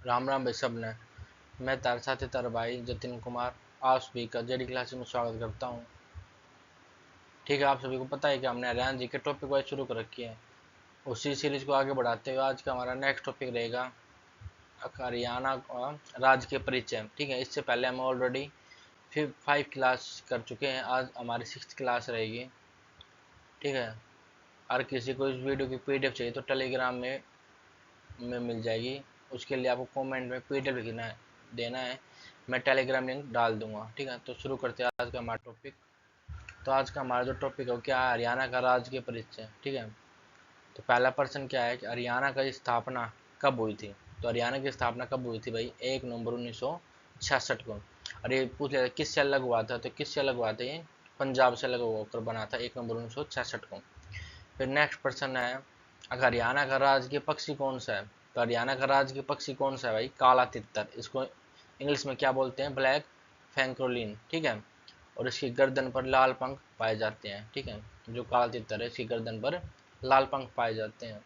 राम राम भाई सब ने। मैं तार साथी तार भाई जतिन कुमार आप सभी का जेडी क्लासेस में स्वागत करता हूँ। ठीक है, आप सभी को पता है कि हमने हरियाणा जी के टॉपिक वाइज शुरू कर रखी है। उसी सीरीज को आगे बढ़ाते हुए आज का हमारा नेक्स्ट टॉपिक रहेगा हरियाणा का राज्य के परिचय। ठीक है, इससे पहले हम ऑलरेडी 5 क्लास कर चुके हैं, आज हमारी 6th क्लास रहेगी। ठीक है, और किसी को इस वीडियो की पीडीएफ चाहिए तो टेलीग्राम में मिल जाएगी। उसके लिए आपको कमेंट में पीडीएफ लिखना देना है, मैं टेलीग्राम लिंक डाल दूंगा। ठीक है, तो शुरू करते हैं आज का हमारा टॉपिक। तो आज का हमारा जो टॉपिक है वो क्या है, हरियाणा का राज्य के परिचय। ठीक है, तो पहला प्रश्न क्या है कि हरियाणा की स्थापना कब हुई थी। तो हरियाणा की स्थापना कब हुई थी भाई, 1 नवंबर 1966 को। और ये पूछ लिया किससे अलग हुआ था, तो किससे अलग हुआ था, ये पंजाब से अलग होकर बना था 1 नवंबर 1966 को। फिर नेक्स्ट प्रश्न है, अगर हरियाणा का राज्य पक्षी कौन सा है। तो हरियाणा का राज्य पक्षी कौन सा है भाई, काला तितर। इसको इंग्लिश में क्या बोलते हैं, ब्लैक फैंक्रोलिन। ठीक है, और इसकी गर्दन पर लाल पंख पाए जाते हैं। ठीक है, जो काला तितर है इसकी गर्दन पर लाल पंख पाए जाते हैं।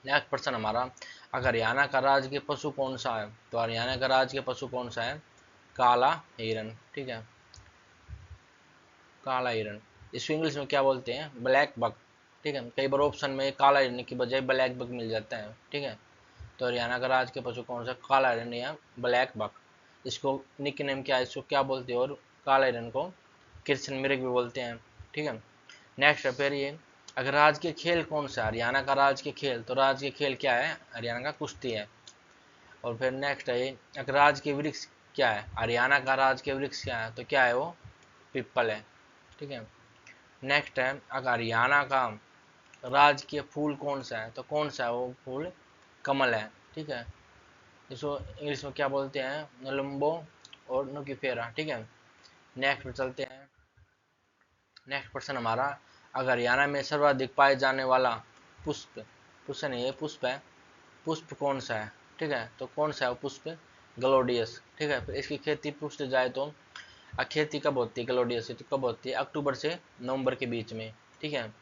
नेक्स्ट प्रश्न हमारा, अगर हरियाणा का राज्य पशु कौन सा है। तो हरियाणा का राज्य पशु कौन सा है, काला हिरन। ठीक है, काला हिरन। इसको इंग्लिश में क्या बोलते हैं, ब्लैक बक। ठीक है, कई बार ऑप्शन में काला हिरन की बजाय ब्लैक बक मिल जाता है। ठीक है, तो हरियाणा का राज्य पशु कौन सा, काला हिरन या ब्लैक बक। इसको निक नेम क्या है, इसको क्या बोलते हैं, और काला हिरन को कृष्ण मृग भी बोलते हैं। ठीक है, नेक्स्ट है फिर ये, अगर राज्य के खेल कौन सा है, हरियाणा का राज्य के खेल। तो राज्य के खेल क्या है, हरियाणा का कुश्ती है। और फिर नेक्स्ट है ये, अगर राज्य के वृक्ष क्या है, हरियाणा का राज्य के वृक्ष क्या है, तो क्या है वो, पिपल है। ठीक है, नेक्स्ट है, अगर हरियाणा का राजकीय फूल कौन सा है। तो कौन सा है वो फूल, कमल है। ठीक है, इसको इंग्लिश में क्या बोलते हैं, नलम्बो और नुकीफेरा। ठीक है, नेक्स्ट पे चलते हैं। नेक्स्ट क्वेश्चन हमारा, अगर हरियाणा में सर्वाधिक पाए जाने वाला पुष्प, पुष्प नहीं है पुष्प है, पुष्प कौन सा है। ठीक है, तो कौन सा है वो पुष्प, ग्लोडियस। ठीक है, फिर इसकी खेती पूछ जाए तो खेती कब होती है ग्लोडियस की, तो कब होती है, अक्टूबर से नवंबर के बीच में। ठीक है,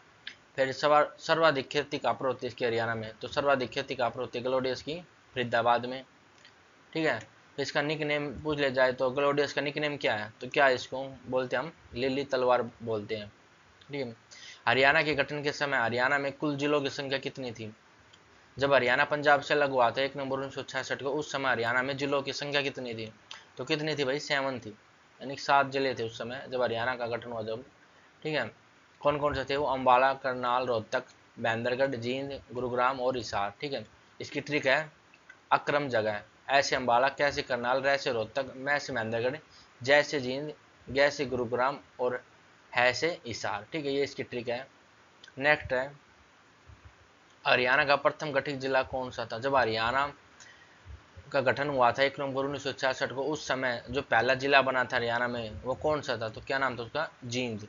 फिर सर्वाधिक खेती कहाँ पर होती है इसकी हरियाणा में। तो सर्वाधिक खेती कहाँ पर होती है ग्लोडियस की, फरीदाबाद में। ठीक है, तो इसका निक नेम पूछ ले जाए तो ग्लोडियस का निक नेम क्या है, तो क्या है, इसको बोलते हैं हम लिली तलवार बोलते हैं। ठीक है, हरियाणा के गठन के समय हरियाणा में कुल जिलों की संख्या कितनी थी। जब हरियाणा पंजाब से अलग हुआ था 1 नवंबर 1966 को, उस समय हरियाणा में जिलों की संख्या कितनी थी। तो कितनी थी भाई, 7 थी, यानी 7 जिले थे उस समय जब हरियाणा का गठन हुआ जब। ठीक है, कौन कौन से थे वो, अम्बाला, करनाल, रोहतक, बैंदरगढ़, जींद, गुरुग्राम और हिसार। ठीक है, इसकी ट्रिक है, अक्रम जगह, ऐसे अम्बाला, कैसे करनाल, रैसे रोहतक, मैं से महेंद्रगढ़, जैसे जींद, जैसे गुरुग्राम और है से हिसार। ठीक है, ये इसकी ट्रिक है। नेक्स्ट है, हरियाणा का प्रथम गठित जिला कौन सा था। जब हरियाणा का गठन हुआ था 1 नवंबर 1966 को, उस समय जो पहला जिला बना था हरियाणा में वो कौन सा था, तो क्या नाम था उसका, जींद।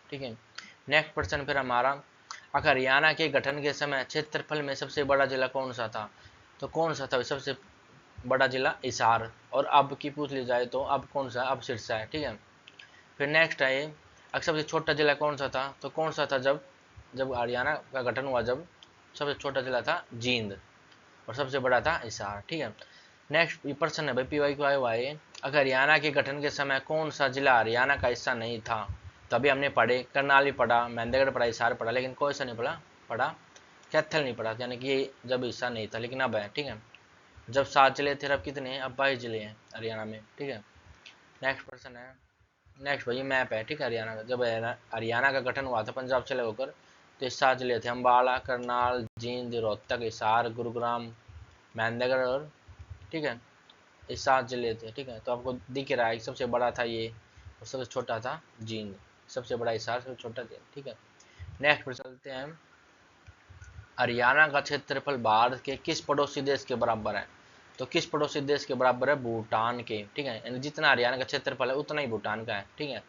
ठीक है, नेक्स्ट प्रश्न फिर हमारा, अगर हरियाणा के गठन के समय क्षेत्रफल में सबसे बड़ा जिला कौन सा था। तो कौन सा था सबसे बड़ा जिला, हिसार। और अब की पूछ ली जाए तो अब कौन सा, अब सिरसा है। ठीक है, फिर नेक्स्ट है ये, अब सबसे छोटा जिला कौन सा था। तो कौन सा था, जब जब हरियाणा का गठन हुआ जब सबसे छोटा जिला था जींद और सबसे बड़ा था हिसार। ठीक है, नेक्स्ट प्रश्न है भाई पीवाई क्यू आया हुआ है, अगर हरियाणा के गठन के समय कौन सा जिला हरियाणा का हिस्सा नहीं था। तभी हमने पढ़े, करनाल भी पढ़ा, महेंद्रगढ़ पढ़ा, हिसार पढ़ा, लेकिन कोई सा नहीं पढ़ा कैथल नहीं पढ़ा, यानी कि ये जब हिस्सा नहीं था, लेकिन अब है। ठीक है, जब 7 जिले थे अब कितने हैं, अब 22 जिले हैं हरियाणा में। ठीक है, नेक्स्ट प्रश्न है, नेक्स्ट भाई मैप है। ठीक है, हरियाणा का जब हरियाणा का गठन हुआ था पंजाब से अलग होकर, तो ये 7 जिले थे, अम्बाला, करनाल, जींद, रोहतक, हिसार, गुरुग्राम, महेंद्रगढ़ और, ठीक है, ये 7 जिले थे। ठीक है, तो आपको दिख रहा है सबसे बड़ा था ये और सबसे छोटा था जींद, सबसे बड़ा हिसार, सबसे छोटा जींद। ठीक है, नेक्स्ट पर चलते हैं, हरियाणा का क्षेत्रफल भारत के किस पड़ोसी देश के बराबर है। तो किस पड़ोसी देश के बराबर है, भूटान के। ठीक है, यानी जितना हरियाणा का क्षेत्रफल है उतना ही भूटान का है। ठीक है,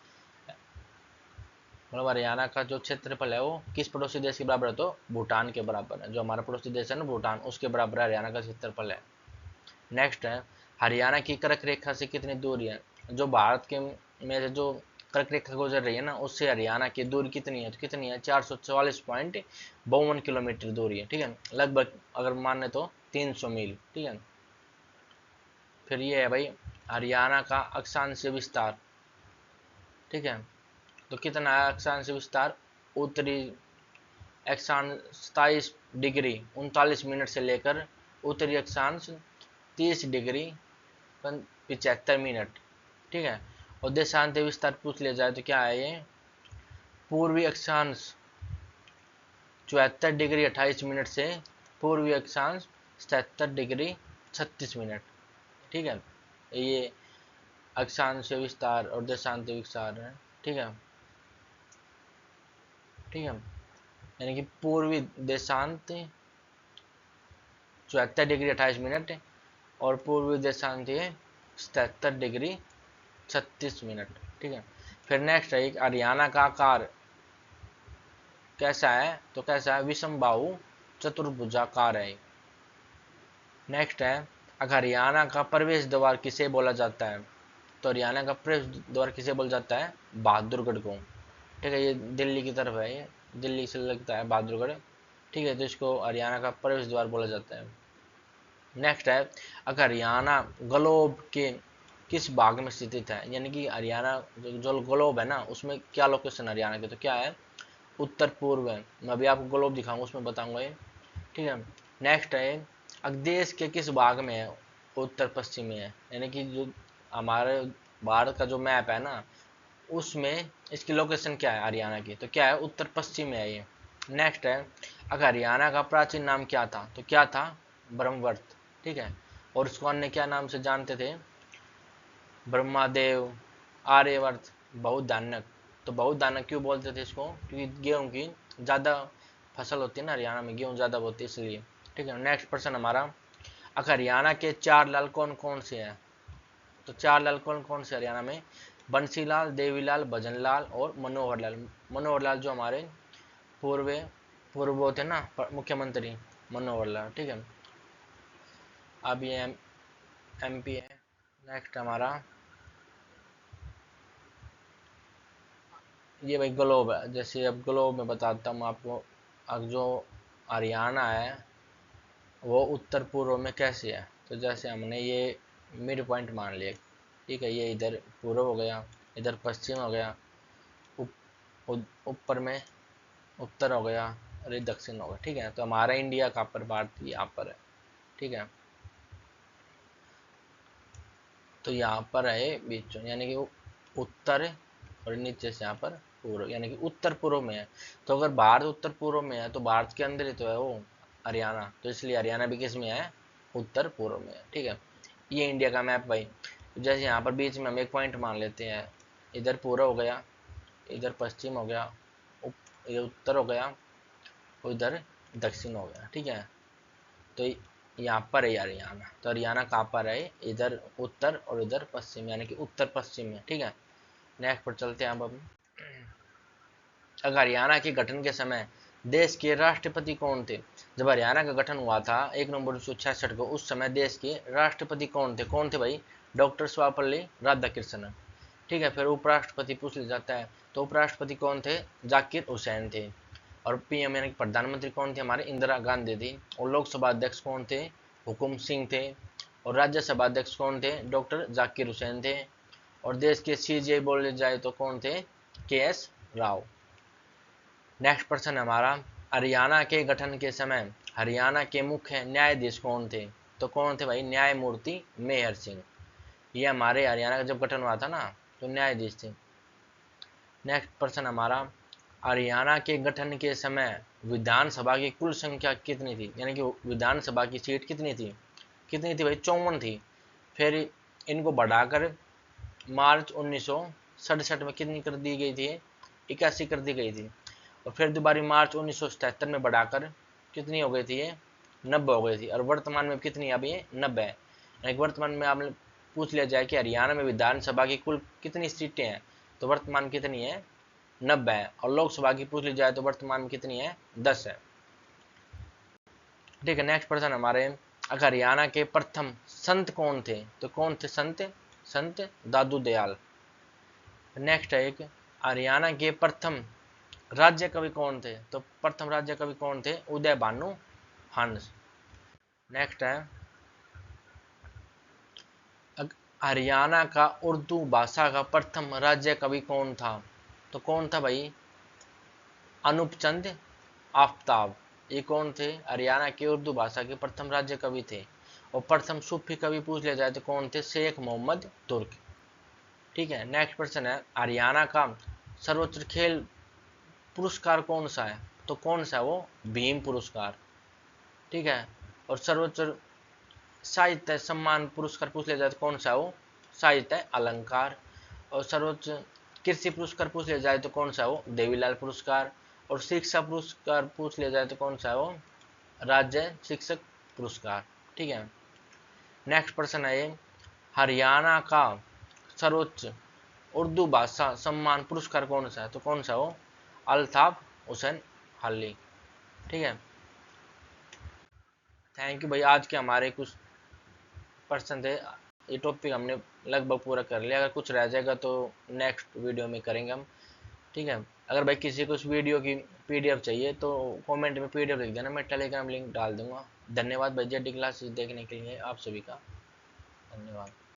मतलब हरियाणा का जो क्षेत्रफल है वो किस पड़ोसी देश के बराबर है, तो भूटान के बराबर है। जो हमारा पड़ोसी देश है ना भूटान, उसके बराबर हरियाणा का क्षेत्रफल है। नेक्स्ट है, हरियाणा की कर्क रेखा से कितनी दूरी है। जो भारत के में से जो कर्क रेखा गुजर रही है ना, उससे हरियाणा की दूरी कितनी है, तो कितनी है, 444.52 किलोमीटर दूरी है। ठीक है, लगभग अगर माने तो 300 मील। ठीक है, फिर ये है भाई हरियाणा का अक्षांशीय विस्तार, ठीक है। तो कितना है अक्षांशीय विस्तार? उत्तरी अक्षांश 27 डिग्री 39 मिनट से लेकर उत्तरी अक्षांश 30 डिग्री 75 मिनट, ठीक है। और देशांतर विस्तार पूछ लिया जाए तो क्या है ये? पूर्वी अक्षांश 74 डिग्री 28 मिनट से पूर्वी अक्षांश 77 डिग्री 36 मिनट, ठीक है। ये अक्षांश विस्तार और देशांतर विस्तार है, ठीक है, ठीक है। यानी कि पूर्वी देशांत 74 डिग्री 28 मिनट और पूर्वी देशांत 77 डिग्री 36 मिनट, ठीक है। फिर नेक्स्ट है एक हरियाणा का आकार कैसा है? तो कैसा है? विषम बाहु चतुर्भुजाकार है। नेक्स्ट है अगर हरियाणा का प्रवेश द्वार किसे बोला जाता है? तो हरियाणा का प्रवेश द्वार किसे बोला जाता है? बहादुरगढ़ को, ठीक है। ये दिल्ली की तरफ है, ये दिल्ली से लगता है बहादुरगढ़, ठीक है। तो इसको हरियाणा का प्रवेश द्वार बोला जाता है। नेक्स्ट है अगर हरियाणा ग्लोब के किस भाग में स्थित है? यानी कि हरियाणा जो ग्लोब है ना उसमें क्या लोकेशन हरियाणा की? तो क्या है? उत्तर पूर्व है। मैं अभी आपको ग्लोब दिखाऊंगा उसमें बताऊंगा ये, ठीक है। नेक्स्ट है अब देश के किस भाग में है? उत्तर पश्चिम में है। यानी कि जो हमारे भारत का जो मैप है ना उसमें इसकी लोकेशन क्या है हरियाणा की? तो क्या है? उत्तर पश्चिम में है ये। नेक्स्ट है अगर हरियाणा का प्राचीन नाम क्या था? तो क्या था? ब्रह्मवर्त, ठीक है। और उसको अन्य क्या नाम से जानते थे? ब्रह्मादेव, आर्यवर्त, बहुधानक। तो बहुधानक क्यों बोलते थे इसको? क्योंकि गेहूं की ज़्यादा फसल होती है ना हरियाणा में, गेहूं ज़्यादा होती है इसलिए, ठीक है। नेक्स्ट प्रश्न हमारा अगर हरियाणा के चार लाल कौन कौन से हैं? तो चार लाल कौन कौन से हरियाणा में? बंसीलाल, देवीलाल, भजनलाल और मनोहर लाल। मनोहर लाल जो हमारे पूर्व पूर्व होते ना मुख्यमंत्री, मनोहर लाल, ठीक है। अब ये MP है। नेक्स्ट हमारा ये भाई ग्लोब है। जैसे अब ग्लोब में बताता हूँ आपको। अब जो हरियाणा है वो उत्तर पूर्व में कैसे है? तो जैसे हमने ये मिड पॉइंट मान लिया, ठीक है। ये इधर पूर्व हो गया, इधर पश्चिम हो गया, ऊपर में उत्तर हो गया और ये दक्षिण हो गया, ठीक है। तो हमारा इंडिया कहाँ पर? भारत यहाँ पर है, ठीक है। तो यहाँ पर है बीच में, यानी कि उत्तर और नीचे से यहाँ पर पूर्व, यानी कि उत्तर पूर्व में है। तो अगर भारत उत्तर पूर्व में है तो भारत के अंदर ही तो है वो हरियाणा, तो इसलिए हरियाणा भी किस में है? उत्तर पूर्व में है, ठीक है। ये इंडिया का मैप भाई। जैसे यहाँ पर बीच में हम एक पॉइंट मान लेते हैं, इधर पूर्व हो गया, इधर पश्चिम हो गया, इधर उत्तर हो गया, उधर दक्षिण हो गया, ठीक है। तो यहाँ पर है हरियाणा। तो हरियाणा कहाँ पर है? इधर उत्तर और इधर पश्चिम, यानी कि उत्तर पश्चिम में, ठीक है। नेक्स्ट पर चलते हैं अब। अगर हरियाणा के गठन के समय देश के राष्ट्रपति कौन थे? जब हरियाणा का गठन हुआ था 1 नवंबर 1966 को, उस समय देश के राष्ट्रपति कौन थे? कौन थे भाई? डॉक्टर सर्वपल्ली राधाकृष्णन, ठीक है। फिर उपराष्ट्रपति पूछ लिया जाता है, तो उपराष्ट्रपति कौन थे? जाकिर हुसैन थे। और PM यानी कि प्रधानमंत्री कौन थे? हमारे इंदिरा गांधी थी। और लोकसभा अध्यक्ष कौन थे? हुकुम सिंह थे। और राज्यसभा अध्यक्ष कौन थे? डॉक्टर जाकिर हुसैन थे। और देश के CJ बोले जाए तो कौन थे? KS राव। नेक्स्ट प्रश्न हमारा हरियाणा के गठन के समय हरियाणा के मुख्य न्यायाधीश कौन थे? तो कौन थे भाई? न्यायमूर्ति मेहर सिंह। ये हमारे हरियाणा का जब गठन हुआ था ना तो न्यायाधीश थे। नेक्स्ट प्रश्न हमारा हरियाणा के गठन के समय विधानसभा की कुल संख्या कितनी थी? यानी कि विधानसभा की सीट कितनी थी? कितनी थी भाई? 54 थी। फिर इनको बढ़ाकर मार्च 1967 में कितनी कर दी गई थी? 81 कर दी गई थी। और फिर दोबारा मार्च 1977 में बढ़ाकर कितनी हो गई थी? ये 90 हो गई थी। और वर्तमान में कितनी? अब ये 90 है। यानी वर्तमान में आपने पूछ लिया जाए कि हरियाणा में विधानसभा की कुल कितनी सीटें हैं, तो वर्तमान कितनी है? 90 है। और लोकसभा की पूछ ली जाए तो वर्तमान में कितनी है? 10 है, ठीक है। नेक्स्ट प्रश्न हमारे अगर हरियाणा के प्रथम संत कौन थे? तो कौन थे संत? संत दादू दयाल। नेक्स्ट है एक हरियाणा के प्रथम राज्य कवि कौन थे? तो प्रथम राज्य कवि कौन थे? उदय भानु हंस। नेक्स्ट है हरियाणा का उर्दू भाषा का प्रथम राज्य कवि कौन था? तो कौन था भाई? अनूप चंद आफ्ताब। ये कौन थे? हरियाणा के उर्दू भाषा के प्रथम राज्य कवि थे। और प्रथम सूफी कवि पूछ लिया जाए तो कौन थे? शेख मोहम्मद तुर्क। ठीक है, नेक्स्ट क्वेश्चन है, हरियाणा का सर्वोच्च खेल पुरस्कार कौन सा है? तो कौन सा है वो? भीम पुरस्कार। ठीक है, और सर्वोच्च साहित्य सम्मान पुरस्कार पूछ लिया जाए तो कौन सा है वो? साहित्य अलंकार। और सर्वोच्च कृषि पुरस्कार पूछ लिया जाए तो कौन सा है वो? देवीलाल पुरस्कार। और शिक्षा पुरस्कार पूछ लिया जाए तो कौन सा है वो? राज्य शिक्षक पुरस्कार। ठीक है, नेक्स्ट प्रश्न है ये, हरियाणा का सर्वोच्च उर्दू भाषा सम्मान पुरस्कार कौन सा है? तो कौन सा है वो? अल्ताफ हुसैन अली। ठीक है, थैंक यू भाई। आज के हमारे कुछ प्रश्न थे, ये टॉपिक हमने लगभग पूरा कर लिया। अगर कुछ रह जाएगा तो नेक्स्ट वीडियो में करेंगे हम। ठीक है, अगर भाई किसी को इस वीडियो की पीडीएफ चाहिए तो कमेंट में पीडीएफ लिख देना, मैं टेलीग्राम लिंक डाल दूंगा। धन्यवाद भाई, जेडी क्लासेस देखने के लिए आप सभी का धन्यवाद।